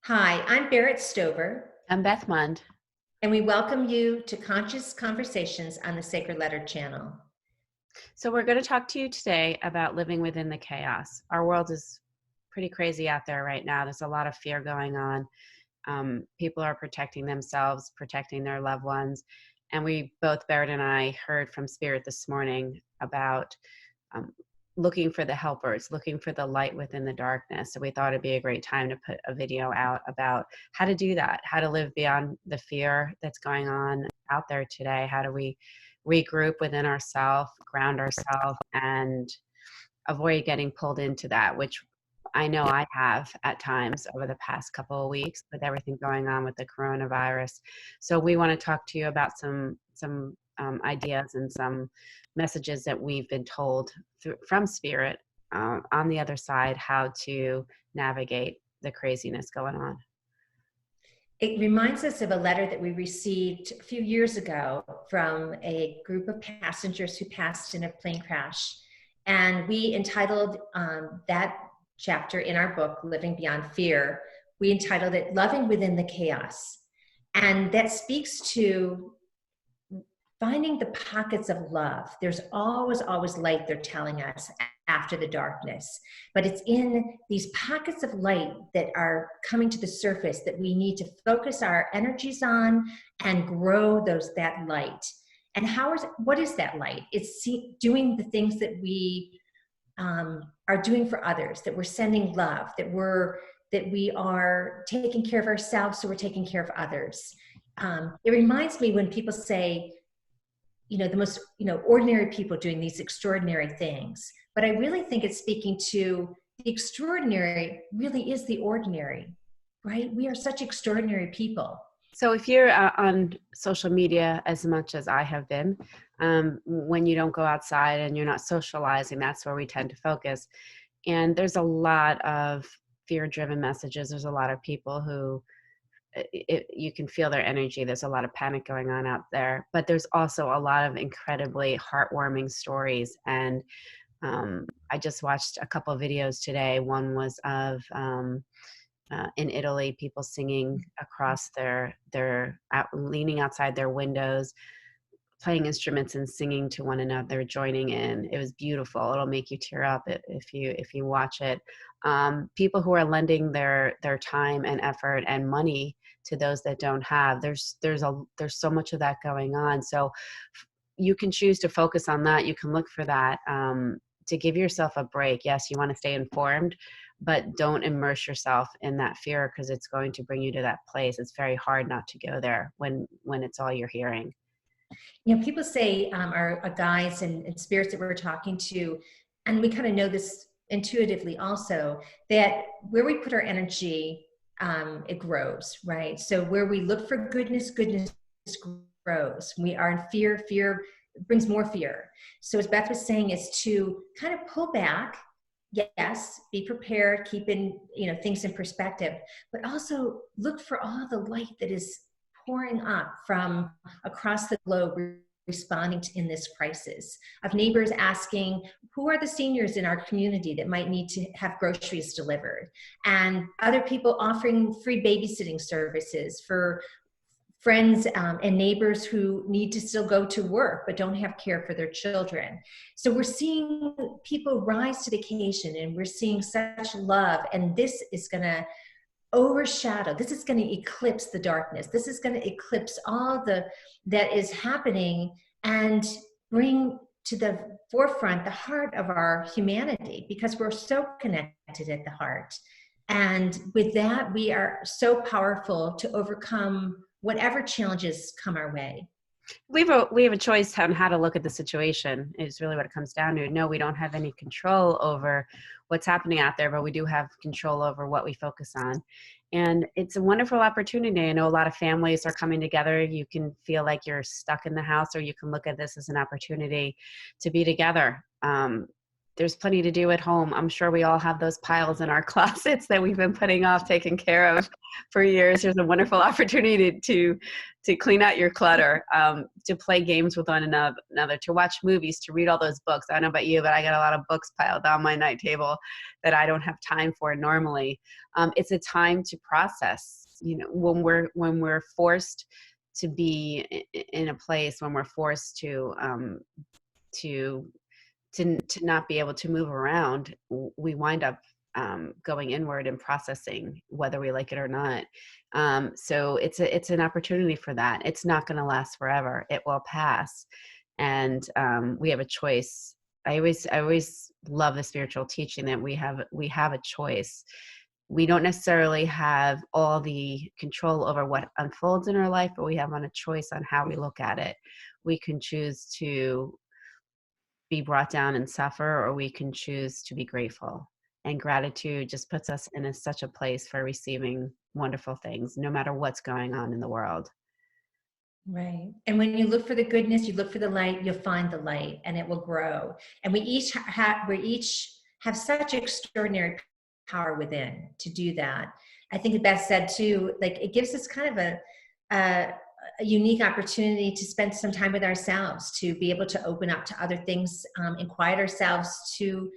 Hi, I'm Berit Stover, I'm Beth Mund. and we welcome you to Conscious Conversations on the Sacred Letter channel. So, we're going to talk to you today about living within the chaos. Our world is pretty crazy out there right now. There's a lot of fear going on. People are protecting themselves, protecting their loved ones. And we both, Berit and I, heard from Spirit this morning about um, looking for the helpers, looking for the light within the darkness. So, we thought it'd be a great time to put a video out about how to do that, how to live beyond the fear that's going on out there today. How do we regroup within ourselves, ground ourselves, and avoid getting pulled into that, which I know I have at times over the past couple of weeks with everything going on with the coronavirus. So we want to talk to you about some ideas and some messages that we've been told from Spirit on the other side, how to navigate the craziness going on. It reminds us of a letter that we received a few years ago from a group of passengers who passed in a plane crash. And we entitled that chapter in our book, Living Beyond Fear, we entitled it Loving Within the Chaos. And that speaks to finding the pockets of love. There's always light, they're telling us, after the darkness. But it's in these pockets of light that are coming to the surface that we need to focus our energies on and grow that light. And what is that light? It's doing the things that we are doing for others, that we're sending love, that we are taking care of ourselves, so we're taking care of others. It reminds me when people say, the most, ordinary people doing these extraordinary things. But I really think it's speaking to the extraordinary really is the ordinary, right? We are such extraordinary people. So if you're on social media as much as I have been, when you don't go outside and you're not socializing, that's where we tend to focus. And there's a lot of fear-driven messages. There's a lot of people who you can feel their energy. There's a lot of panic going on out there, but there's also a lot of incredibly heartwarming stories. And I just watched a couple of videos today. One was of in Italy, people singing across leaning outside their windows, playing instruments and singing to one another, joining in. It was beautiful. It'll make you tear up if you watch it. People who are lending their time and effort and money to those that don't have. There's so much of that going on. So you can choose to focus on that. You can look for that to give yourself a break. Yes, you want to stay informed, but don't immerse yourself in that fear because it's going to bring you to that place. It's very hard not to go there when it's all you're hearing. People say our guides and spirits that we're talking to, and we kind of know this intuitively also, that where we put our energy, it grows, right? So where we look for goodness grows. We are in fear, fear brings more fear. So as Beth was saying, is to kind of pull back. Yes, be prepared, keeping things in perspective, but also look for all the light that is pouring up from across the globe responding in this crisis, of neighbors asking, who are the seniors in our community that might need to have groceries delivered? And other people offering free babysitting services for friends and neighbors who need to still go to work but don't have care for their children. So we're seeing people rise to the occasion, and we're seeing such love, and this is going to overshadow, this is going to eclipse the darkness, this is going to eclipse all that is happening and bring to the forefront the heart of our humanity, because we're so connected at the heart. And with that, we are so powerful to overcome whatever challenges come our way. We have a choice on how to look at the situation is really what it comes down to. No, we don't have any control over what's happening out there, but we do have control over what we focus on. And it's a wonderful opportunity. I know a lot of families are coming together. You can feel like you're stuck in the house, or you can look at this as an opportunity to be together. there's plenty to do at home. I'm sure we all have those piles in our closets that we've been putting off, taking care of for years. There's a wonderful opportunity to clean out your clutter, to play games with one another, to watch movies, to read all those books. I don't know about you, but I got a lot of books piled on my night table that I don't have time for normally. It's a time to process. You know, when we're forced to be in a place, when we're forced to to not be able to move around, we wind up going inward and processing, whether we like it or not. So it's an opportunity for that. It's not going to last forever. It will pass, and we have a choice. I always love the spiritual teaching that we have a choice. We don't necessarily have all the control over what unfolds in our life, but we have a choice on how we look at it. We can choose to be brought down and suffer, or we can choose to be grateful. And gratitude just puts us in such a place for receiving wonderful things, no matter what's going on in the world. Right. And when you look for the goodness, you look for the light, you'll find the light and it will grow. And we each have such extraordinary power within to do that. I think Beth said too, like it gives us kind of a, a unique opportunity to spend some time with ourselves, to be able to open up to other things, and quiet ourselves, to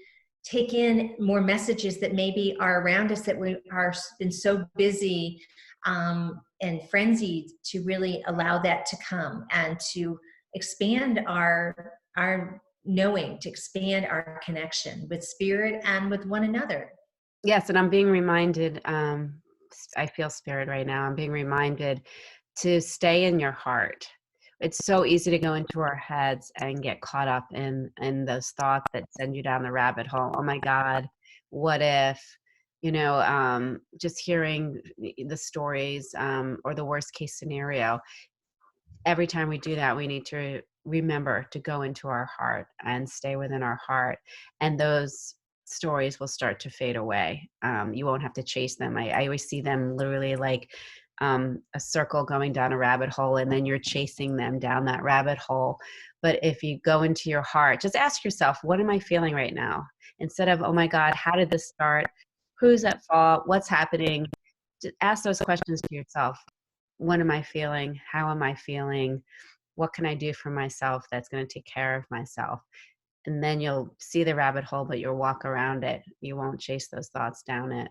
take in more messages that maybe are around us, that we are been so busy and frenzied, to really allow that to come and to expand our knowing, to expand our connection with spirit and with one another. Yes, and I'm being reminded, I feel spirit right now. I'm being reminded to stay in your heart. It's so easy to go into our heads and get caught up in those thoughts that send you down the rabbit hole. Oh my God, what if? Just hearing the stories, or the worst case scenario. Every time we do that, we need to remember to go into our heart and stay within our heart. And those stories will start to fade away. You won't have to chase them. I always see them literally like a circle going down a rabbit hole, and then you're chasing them down that rabbit hole. But if you go into your heart, just ask yourself, what am I feeling right now? Instead of, oh my God, how did this start? Who's at fault? What's happening? Just ask those questions to yourself. What am I feeling? How am I feeling? What can I do for myself that's going to take care of myself? And then you'll see the rabbit hole, but you'll walk around it. You won't chase those thoughts down it.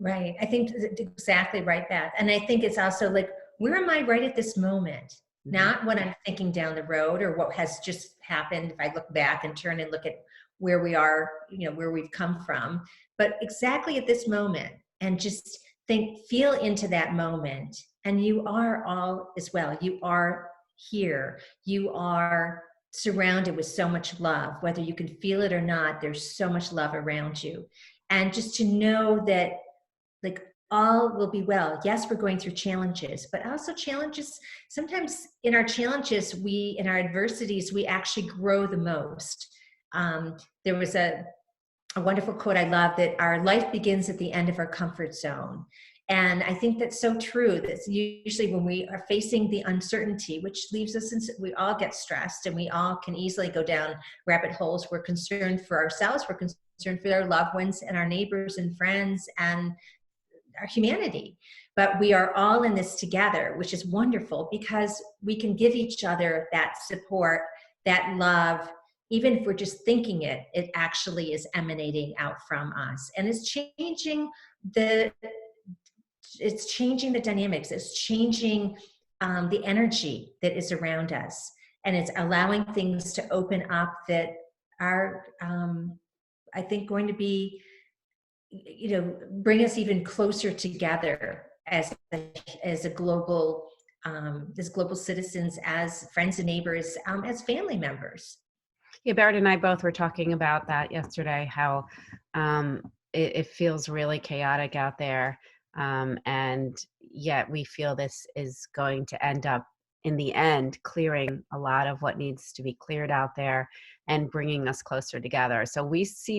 Right. I think exactly right, Beth. And I think it's also like, where am I right at this moment? Mhm. Not what I'm thinking down the road or what has just happened. If I look back and turn and look at where we are, where we've come from, but exactly at this moment, and just feel into that moment. And you are all as well. You are here. You are surrounded with so much love, whether you can feel it or not. There's so much love around you. And just to know that, like, all will be well. Yes, we're going through challenges, but also challenges, sometimes in our challenges, in our adversities, we actually grow the most. There was a wonderful quote I love, that our life begins at the end of our comfort zone. And I think that's so true. That's usually when we are facing the uncertainty, which leaves us, we all get stressed and we all can easily go down rabbit holes. We're concerned for ourselves. We're concerned for our loved ones and our neighbors and friends and our humanity. But we are all in this together, which is wonderful, because we can give each other that support, that love. Even if we're just thinking it, it actually is emanating out from us, and the it's changing the dynamics. It's changing the energy that is around us, and it's allowing things to open up that are, I think, going to be, bring us even closer together as a global, as global citizens, as friends and neighbors, as family members. Yeah, Berit and I both were talking about that yesterday, how it feels really chaotic out there. And yet we feel this is going to end up, in the end, clearing a lot of what needs to be cleared out there and bringing us closer together. So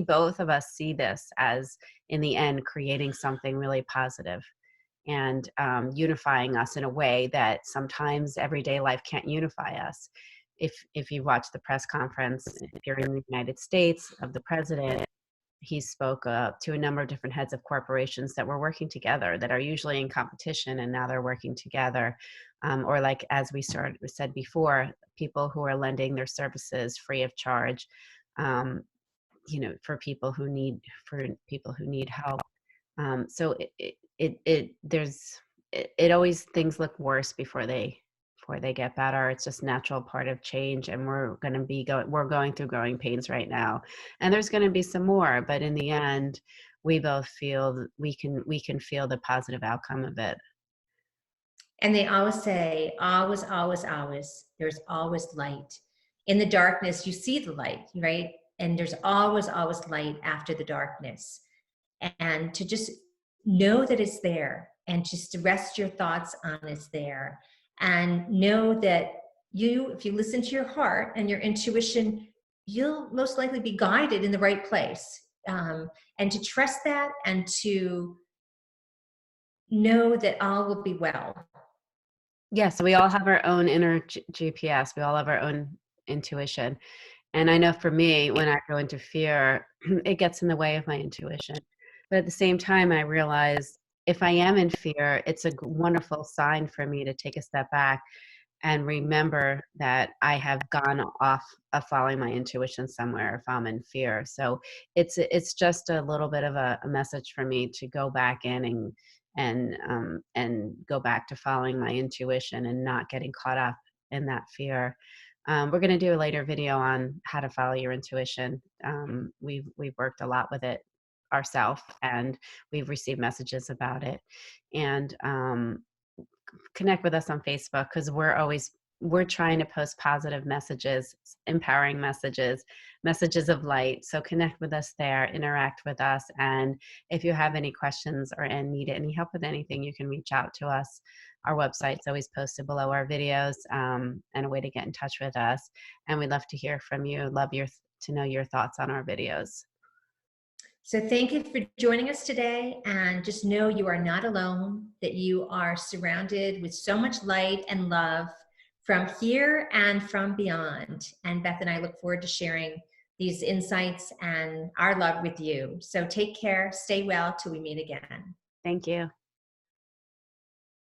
both of us see this as, in the end, creating something really positive and unifying us in a way that sometimes everyday life can't unify us. if you watch the press conference here in the United States of the president, he spoke to a number of different heads of corporations that were working together, that are usually in competition, and now they're working together. Or like, as we said before, people who are lending their services free of charge, um, for people who need help. So it always, things look worse before they get better. It's just natural part of change, and we're going through growing pains right now, and there's going to be some more. But in the end, we both feel we can feel the positive outcome of it. And they always say, always, always, always, there's always light. In the darkness, you see the light, right? And there's always, always light after the darkness. And to just know that it's there, and just to rest your thoughts on it's there. And know that if you listen to your heart and your intuition, you'll most likely be guided in the right place. And to trust that, and to know that all will be well. Yeah, so we all have our own inner GPS. We all have our own intuition. And I know for me, when I go into fear, it gets in the way of my intuition. But at the same time, I realize if I am in fear, it's a wonderful sign for me to take a step back and remember that I have gone off of following my intuition somewhere if I'm in fear. So it's just a little bit of a message for me to go back in and go back to following my intuition and not getting caught up in that fear. We're going to do a later video on how to follow your intuition. We've worked a lot with it ourselves, and we've received messages about it. And connect with us on Facebook, because we're trying to post positive messages, empowering messages of light. So connect with us there, interact with us, and if you have any questions or need any help with anything, you can reach out to us. Our website's always posted below our videos, and a way to get in touch with us. And we'd love to hear from you. To know your thoughts on our videos. So thank you for joining us today, and just know you are not alone, that you are surrounded with so much light and love from here and from beyond. And Beth and I look forward to sharing these insights and our love with you. So take care, stay well till we meet again. Thank you.